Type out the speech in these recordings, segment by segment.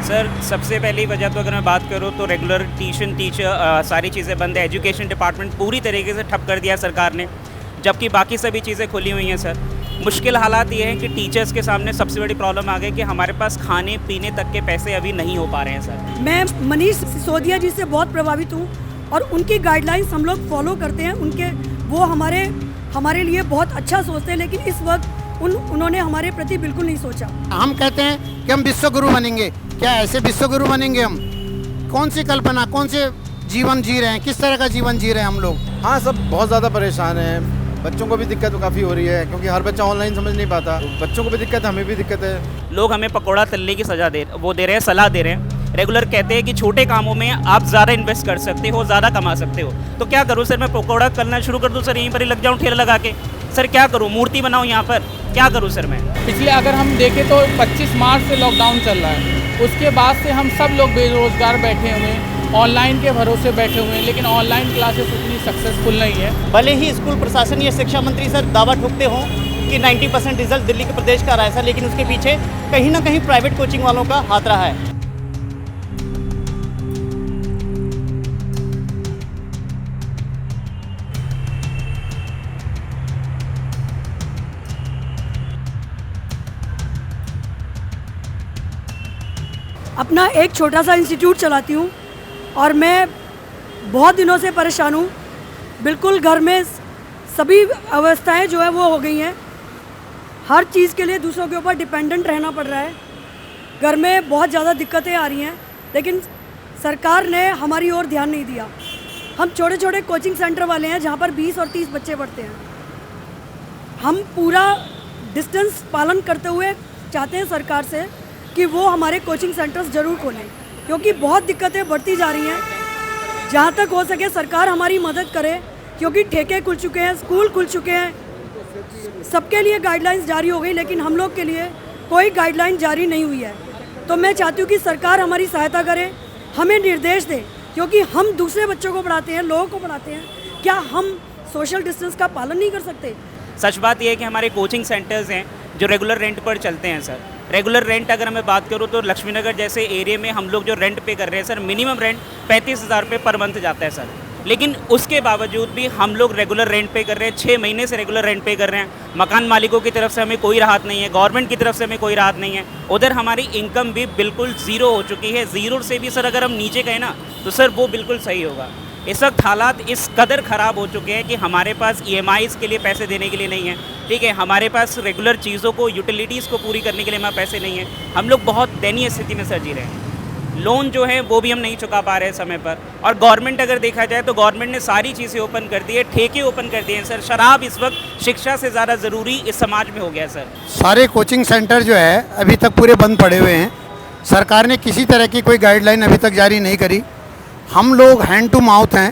Sir सबसे पहली वजह तो अगर मैं बात करूँ तो रेगुलर ट्यूशन टीचर सारी चीज़ें बंद है। एजुकेशन डिपार्टमेंट पूरी तरीके से ठप कर दिया सरकार ने, जबकि बाकी सभी चीज़ें खुली हुई हैं सर। मुश्किल हालात ये हैं कि टीचर्स के सामने सबसे बड़ी प्रॉब्लम आ गई कि हमारे पास खाने पीने तक के पैसे अभी नहीं हो पा रहे हैं सर। मैं मनीष सिसोदिया जी से बहुत प्रभावित हूँ और उनकी गाइडलाइंस हम लोग फॉलो करते हैं। वो हमारे लिए बहुत अच्छा सोचते हैं, लेकिन इस वक्त उन्होंने हमारे प्रति बिल्कुल नहीं सोचा। हम कहते हैं कि हम विश्व गुरु बनेंगे, क्या ऐसे विश्व गुरु बनेंगे हम? कौन सी कल्पना, कौन से जीवन जी रहे हैं, किस तरह का जीवन जी रहे हैं हम लोग? हाँ, सब बहुत ज़्यादा परेशान हैं। बच्चों को भी दिक्कत काफ़ी हो रही है क्योंकि हर बच्चा ऑनलाइन समझ नहीं पाता। बच्चों को भी दिक्कत है, हमें भी दिक्कत है। लोग हमें पकौड़ा तलने की सलाह दे रहे हैं, सलाह दे रहे हैं। रेगुलर कहते हैं कि छोटे कामों में आप ज़्यादा इन्वेस्ट कर सकते हो, ज़्यादा कमा सकते हो। तो क्या करूँ सर, मैं पकौड़ा तलना शुरू कर दूँ सर, यहीं पर ही लग जाऊँ ठेला लगा के? सर क्या करूँ, मूर्ति बनाऊँ यहाँ पर? क्या करूँ सर मैं? इसलिए अगर हम देखें तो 25 मार्च से लॉकडाउन चल रहा है, उसके बाद से हम सब लोग बेरोजगार बैठे हुए हैं, ऑनलाइन के भरोसे बैठे हुए हैं, लेकिन ऑनलाइन क्लासेस उतनी सक्सेसफुल नहीं है। भले ही स्कूल प्रशासन या शिक्षा मंत्री सर दावा ठोकते हों कि 90% रिजल्ट दिल्ली के प्रदेश का रहा है सर, लेकिन उसके पीछे कहीं ना कहीं प्राइवेट कोचिंग वालों का हाथ रहा है। अपना एक छोटा सा इंस्टीट्यूट चलाती हूँ और मैं बहुत दिनों से परेशान हूँ। बिल्कुल घर में सभी अवस्थाएं जो है वो हो गई हैं। हर चीज़ के लिए दूसरों के ऊपर डिपेंडेंट रहना पड़ रहा है। घर में बहुत ज़्यादा दिक्कतें आ रही हैं, लेकिन सरकार ने हमारी ओर ध्यान नहीं दिया। हम छोटे छोटे कोचिंग सेंटर वाले हैं जहाँ पर 20 और 30 बच्चे पढ़ते हैं। हम पूरा डिस्टेंस पालन करते हुए चाहते हैं सरकार से कि वो हमारे कोचिंग सेंटर्स ज़रूर खोलें, क्योंकि बहुत दिक्कतें बढ़ती जा रही हैं। जहाँ तक हो सके सरकार हमारी मदद करे, क्योंकि ठेके खुल चुके हैं, स्कूल खुल चुके हैं, सबके लिए गाइडलाइंस जारी हो गई, लेकिन हम लोग के लिए कोई गाइडलाइन जारी नहीं हुई है। तो मैं चाहती हूँ कि सरकार हमारी सहायता करे, हमें निर्देश दे, क्योंकि हम दूसरे बच्चों को पढ़ाते हैं, लोगों को पढ़ाते हैं। क्या हम सोशल डिस्टेंस का पालन नहीं कर सकते? सच बात यह है कि हमारे कोचिंग सेंटर्स हैं जो रेगुलर रेंट पर चलते हैं सर। रेगुलर रेंट अगर मैं बात करूँ तो लक्ष्मीनगर जैसे एरिया में हम लोग जो रेंट पे कर रहे हैं सर, मिनिमम रेंट 35,000 रुपये पर मंथ जाता है सर। लेकिन उसके बावजूद भी हम लोग रेगुलर रेंट पे कर रहे हैं, 6 महीने से रेगुलर रेंट पे कर रहे हैं। मकान मालिकों की तरफ से हमें कोई राहत नहीं है, गवर्नमेंट की तरफ से हमें कोई राहत नहीं है। उधर हमारी इनकम भी बिल्कुल ज़ीरो हो चुकी है। ज़ीरो से भी सर अगर हम नीचे गए ना तो सर वो बिल्कुल सही होगा। इस वक्त हालात इस कदर ख़राब हो चुके हैं कि हमारे पास EMIs के लिए पैसे देने के लिए नहीं है, ठीक है। हमारे पास रेगुलर चीज़ों को, यूटिलिटीज़ को पूरी करने के लिए हमारे पैसे नहीं हैं। हम लोग बहुत दयनीय स्थिति में सर जी रहे हैं। लोन जो है वो भी हम नहीं चुका पा रहे हैं समय पर। और गवर्नमेंट अगर देखा जाए तो गवर्नमेंट ने सारी चीज़ें ओपन कर दी है, ठेके ओपन कर दिए हैं सर। शराब इस वक्त शिक्षा से ज़्यादा ज़रूरी इस समाज में हो गया सर। सारे कोचिंग सेंटर जो है अभी तक पूरे बंद पड़े हुए हैं। सरकार ने किसी तरह की कोई गाइडलाइन अभी तक जारी नहीं करी। हम लोग हैंड टू माउथ हैं।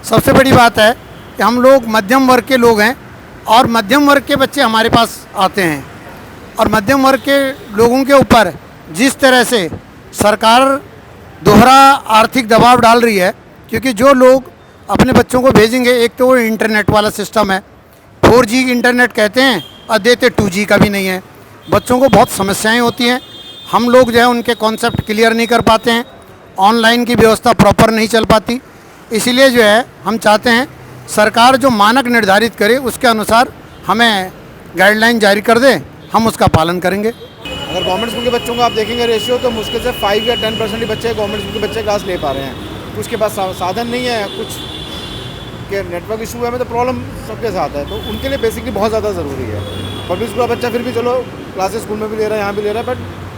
सबसे बड़ी बात है कि हम लोग मध्यम वर्ग के लोग हैं और मध्यम वर्ग के बच्चे हमारे पास आते हैं, और मध्यम वर्ग के लोगों के ऊपर जिस तरह से सरकार दोहरा आर्थिक दबाव डाल रही है, क्योंकि जो लोग अपने बच्चों को भेजेंगे, एक तो वो इंटरनेट वाला सिस्टम है, 4G इंटरनेट कहते हैं और देते 2G का भी नहीं है। बच्चों को बहुत समस्याएं होती हैं। हम लोग जो है उनके कॉन्सेप्ट क्लियर नहीं कर पाते हैं, ऑनलाइन की व्यवस्था प्रॉपर नहीं चल पाती। इसीलिए जो है हम चाहते हैं सरकार जो मानक निर्धारित करे उसके अनुसार हमें गाइडलाइन जारी कर दे, हम उसका पालन करेंगे। अगर गवर्नमेंट स्कूल के बच्चों को आप देखेंगे रेशियो, तो मुश्किल से 5 या 10% ही बच्चे गवर्नमेंट स्कूल के बच्चे क्लास ले पा रहे हैं। कुछ के पास साधन नहीं है, कुछ के नेटवर्क इशू है, में तो प्रॉब्लम सबके साथ है। तो उनके लिए बेसिकली बहुत ज़्यादा ज़रूरी है। पब्लिक स्कूल का बच्चा फिर भी चलो क्लासेस स्कूल में भी ले रहा है, यहाँ भी ले रहा है, बट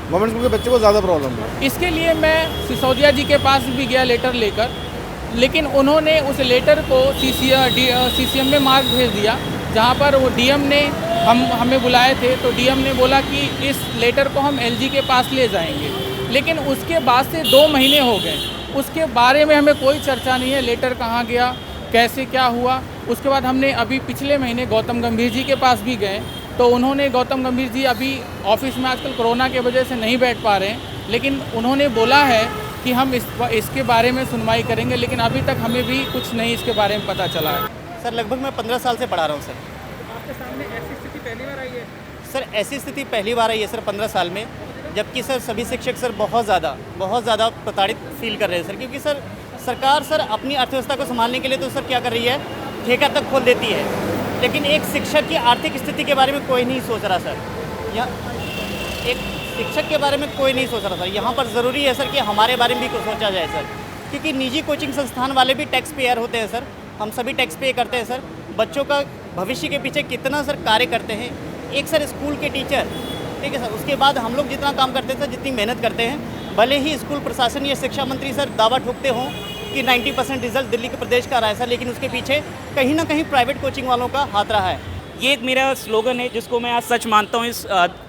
गवर्नमेंट स्कूल के बच्चे को ज़्यादा प्रॉब्लम है। इसके लिए मैं सिसोदिया जी के पास भी गया लेटर लेकर, लेकिन उन्होंने उस लेटर को CCM में मार्ग भेज दिया, जहाँ पर वो DM ने हमें बुलाए थे। तो DM ने बोला कि इस लेटर को हम LG के पास ले जाएंगे, लेकिन उसके बाद से 2 महीने हो गए, उसके बारे में हमें कोई चर्चा नहीं है। लेटर कहाँ गया, कैसे क्या हुआ। उसके बाद हमने अभी पिछले महीने गौतम गंभीर जी के पास भी गए, तो उन्होंने, गौतम गंभीर जी अभी ऑफिस में आजकल कोरोना की वजह से नहीं बैठ पा रहे हैं, लेकिन उन्होंने बोला है कि हम इसके बारे में सुनवाई करेंगे, लेकिन अभी तक हमें भी कुछ नहीं इसके बारे में पता चला है। सर लगभग मैं 15 साल से पढ़ा रहा हूँ सर। आपके सामने ऐसी स्थिति पहली बार आई है? सर ऐसी स्थिति पहली बार आई है सर 15 साल में। जबकि सर सभी शिक्षक सर बहुत ज़्यादा प्रताड़ित फील कर रहे हैं सर, क्योंकि सर सरकार सर अपनी अर्थव्यवस्था को संभालने के लिए तो सर क्या कर रही है, ठेका तक खोल देती है, लेकिन एक शिक्षक की आर्थिक स्थिति के बारे में कोई नहीं सोच रहा सर। या एक शिक्षक के बारे में कोई नहीं सोच रहा सर। यहाँ पर ज़रूरी है सर कि हमारे बारे में भी कुछ सोचा जाए सर, क्योंकि निजी कोचिंग संस्थान वाले भी टैक्स पेयर होते हैं सर, हम सभी टैक्स पे करते हैं सर। बच्चों का भविष्य के पीछे कितना सर कार्य करते हैं एक सर स्कूल के टीचर, ठीक है सर। उसके बाद हम लोग जितना काम करते हैं सर, जितनी मेहनत करते हैं, भले ही स्कूल प्रशासन या शिक्षा मंत्री सर दावा ठोकते हों कि 90% रिजल्ट दिल्ली के प्रदेश का रहा है सर, लेकिन उसके पीछे कहीं ना कहीं प्राइवेट कोचिंग वालों का हाथ रहा है। ये एक मेरा स्लोगन है जिसको मैं आज सच मानता हूँ।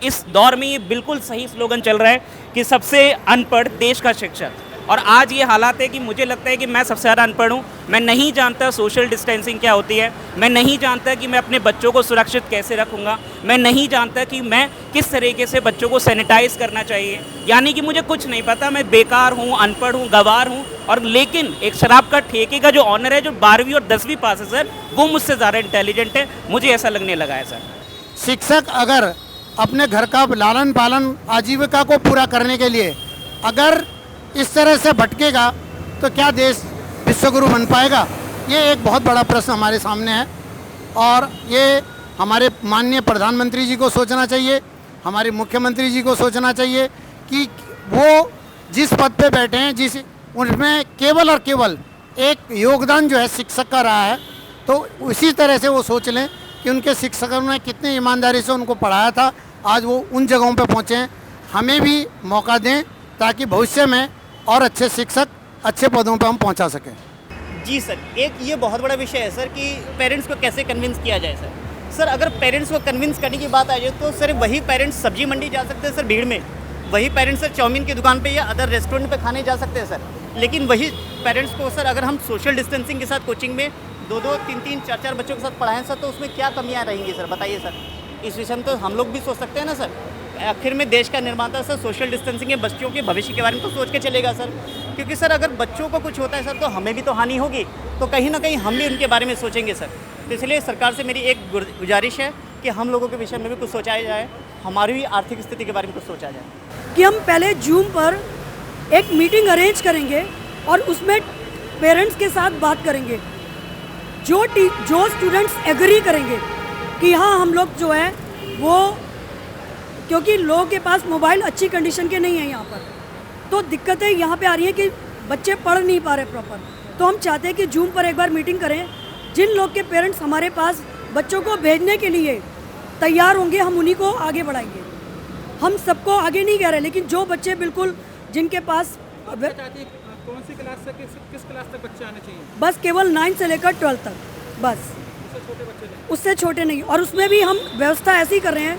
इस दौर में ये बिल्कुल सही स्लोगन चल रहा है कि सबसे अनपढ़ देश का शिक्षक। और आज ये हालात है कि मुझे लगता है कि मैं सबसे ज़्यादा अनपढ़ हूँ। मैं नहीं जानता सोशल डिस्टेंसिंग क्या होती है, मैं नहीं जानता कि मैं अपने बच्चों को सुरक्षित कैसे रखूँगा, मैं नहीं जानता कि मैं किस तरीके से बच्चों को सैनिटाइज करना चाहिए। यानी कि मुझे कुछ नहीं पता, मैं बेकार हूँ, अनपढ़ हूँ, गवार हूँ। और लेकिन एक शराब का ठेके का जो ऑनर है, जो 12वीं और 10वीं पास है सर, वो मुझसे ज़्यादा इंटेलिजेंट है, मुझे ऐसा लगने लगा है सर। शिक्षक अगर अपने घर का लालन पालन आजीविका को पूरा करने के लिए अगर इस तरह से भटकेगा तो क्या देश विश्वगुरु बन पाएगा? ये एक बहुत बड़ा प्रश्न हमारे सामने है और ये हमारे माननीय प्रधानमंत्री जी को सोचना चाहिए, हमारे मुख्यमंत्री जी को सोचना चाहिए कि वो जिस पद पे बैठे हैं, जिस उनमें केवल और केवल एक योगदान जो है शिक्षक का रहा है, तो उसी तरह से वो सोच लें कि उनके शिक्षकों ने कितनी ईमानदारी से उनको पढ़ाया था, आज वो उन जगहों पे पहुँचे हैं। हमें भी मौका दें ताकि भविष्य में और अच्छे शिक्षक अच्छे पदों पर हम पहुंचा सकें। जी सर, एक ये बहुत बड़ा विषय है सर कि पेरेंट्स को कैसे कन्विंस किया जाए सर। सर अगर पेरेंट्स को कन्विंस करने की बात आ जाए तो सर वही पेरेंट्स सब्जी मंडी जा सकते हैं सर भीड़ में, वही पेरेंट्स सर चाउमीन की दुकान पे या अदर रेस्टोरेंट पे खाने जा सकते हैं सर। लेकिन वही पेरेंट्स को सर अगर हम सोशल डिस्टेंसिंग के साथ कोचिंग में 2-2, 3-3, 4-4 बच्चों के साथ पढ़ाएं सर, तो उसमें क्या कमियाँ रहेंगी सर, बताइए सर। इस विषय में तो हम लोग भी सोच सकते हैं ना सर। आखिर में देश का निर्माता सर सोशल डिस्टेंसिंग के बच्चों के भविष्य के बारे में तो सोच के चलेगा सर, क्योंकि सर अगर बच्चों को कुछ होता है सर तो हमें भी तो हानि होगी, तो कहीं ना कहीं हम भी उनके बारे में सोचेंगे सर। तो इसलिए सरकार से मेरी एक गुजारिश है कि हम लोगों के विषय में भी कुछ सोचा जाए, हमारी भी आर्थिक स्थिति के बारे में कुछ सोचा जाए। कि हम पहले जूम पर एक मीटिंग अरेंज करेंगे और उसमें पेरेंट्स के साथ बात करेंगे, जो स्टूडेंट्स एग्री करेंगे कि हाँ हम लोग जो है वो, क्योंकि लोगों के पास मोबाइल अच्छी कंडीशन के नहीं है यहाँ पर, तो दिक्कतें यहाँ पे आ रही हैं कि बच्चे पढ़ नहीं पा रहे प्रॉपर। तो हम चाहते हैं कि जूम पर एक बार मीटिंग करें, जिन लोग के पेरेंट्स हमारे पास बच्चों को भेजने के लिए तैयार होंगे हम उन्हीं को आगे बढ़ाएंगे। हम सबको आगे नहीं कह रहे, लेकिन जो बच्चे बिल्कुल जिनके पास कौन सी क्लास से किस क्लास तक बच्चे आने चाहिए? बस केवल 9 से लेकर 12 तक, बस उससे छोटे नहीं। और उसमें भी हम व्यवस्था ऐसी कर रहे हैं,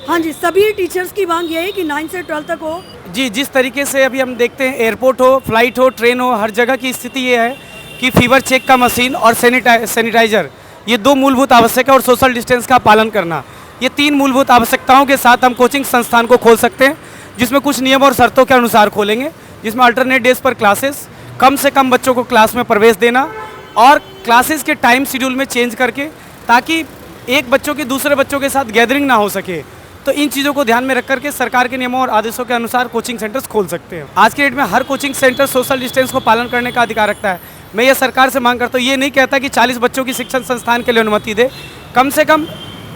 हाँ जी, सभी टीचर्स की मांग ये है कि 9 से 12 तक हो। जी, जिस तरीके से अभी हम देखते हैं एयरपोर्ट हो, फ्लाइट हो, ट्रेन हो, हर जगह की स्थिति ये है कि फीवर चेक का मशीन और सैनिटाइजर, ये 2 मूलभूत आवश्यक है, और सोशल डिस्टेंस का पालन करना, ये 3 मूलभूत आवश्यकताओं के साथ हम कोचिंग संस्थान को खोल सकते हैं, जिसमें कुछ नियम और शर्तों के अनुसार खोलेंगे, जिसमें अल्टरनेट डेज पर क्लासेस, कम से कम बच्चों को क्लास में प्रवेश देना और क्लासेस के टाइम शेड्यूल में चेंज करके, ताकि एक बच्चों के दूसरे बच्चों के साथ गैदरिंग ना हो सके। तो इन चीज़ों को ध्यान में रख करके सरकार के नियमों और आदेशों के अनुसार कोचिंग सेंटर्स खोल सकते हैं। आज के डेट में हर कोचिंग सेंटर सोशल डिस्टेंस को पालन करने का अधिकार रखता है। मैं ये सरकार से मांग करता हूँ, ये नहीं कहता कि 40 बच्चों की शिक्षण संस्थान के लिए अनुमति दे, कम से कम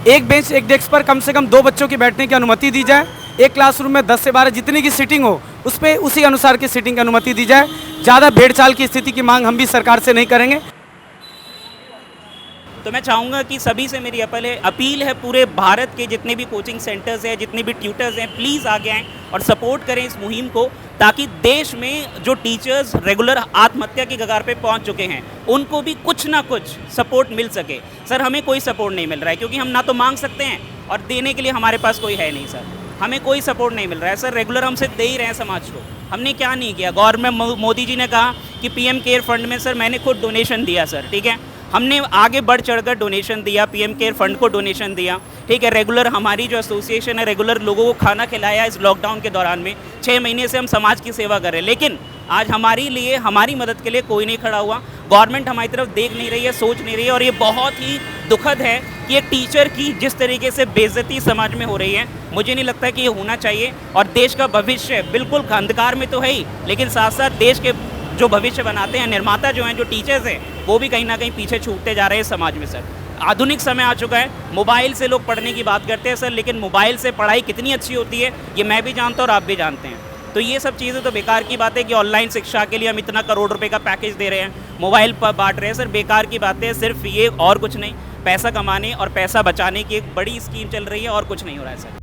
एक बेंच एक डेस्क पर कम से कम 2 बच्चों की बैठने की अनुमति दी जाए। एक क्लासरूम में 10 से 12 जितनी की सीटिंग हो उस पर उसी अनुसार की सीटिंग की अनुमति दी जाए। ज़्यादा भेड़चाल की स्थिति की मांग हम भी सरकार से नहीं करेंगे। तो मैं चाहूँगा कि सभी से मेरी अपील है, पूरे भारत के जितने भी कोचिंग सेंटर्स हैं, जितने भी ट्यूटर्स हैं, प्लीज़ आगे आएँ और सपोर्ट करें इस मुहिम को, ताकि देश में जो टीचर्स रेगुलर आत्महत्या की कगार पे पहुंच चुके हैं उनको भी कुछ ना कुछ सपोर्ट मिल सके। सर हमें कोई सपोर्ट नहीं मिल रहा है, क्योंकि हम ना तो मांग सकते हैं और देने के लिए हमारे पास कोई है नहीं सर। हमें कोई सपोर्ट नहीं मिल रहा है सर, रेगुलर हम सिर्फ दे ही रहे हैं समाज को। हमने क्या नहीं किया, गवर्नमेंट मोदी जी ने कहा कि पीएम केयर फंड में सर मैंने खुद डोनेशन दिया सर, ठीक है, हमने आगे बढ़ चढ़कर डोनेशन दिया, पीएम केयर फंड को डोनेशन दिया, ठीक है, रेगुलर हमारी जो एसोसिएशन है रेगुलर लोगों को खाना खिलाया इस लॉकडाउन के दौरान में। 6 महीने से हम समाज की सेवा कर रहे हैं, लेकिन आज हमारे लिए हमारी मदद के लिए कोई नहीं खड़ा हुआ। गवर्नमेंट हमारी तरफ देख नहीं रही है, सोच नहीं रही है, और ये बहुत ही दुखद है कि एक टीचर की जिस तरीके से बेइज्जती समाज में हो रही है, मुझे नहीं लगता कि ये होना चाहिए। और देश का भविष्य बिल्कुल अंधकार में तो है ही, लेकिन साथ साथ देश के जो भविष्य बनाते हैं, निर्माता जो हैं, जो टीचर्स हैं, वो भी कहीं ना कहीं पीछे छूटते जा रहे हैं समाज में सर। आधुनिक समय आ चुका है, मोबाइल से लोग पढ़ने की बात करते हैं सर, लेकिन मोबाइल से पढ़ाई कितनी अच्छी होती है ये मैं भी जानता हूँ और आप भी जानते हैं। तो ये सब चीज़ें तो बेकार की बात है कि ऑनलाइन शिक्षा के लिए हम इतना करोड़ रुपए का पैकेज दे रहे हैं, मोबाइल पर बांट रहे हैं सर, बेकार की बात है। सिर्फ ये और कुछ नहीं, पैसा कमाने और पैसा बचाने की एक बड़ी स्कीम चल रही है और कुछ नहीं हो रहा है सर।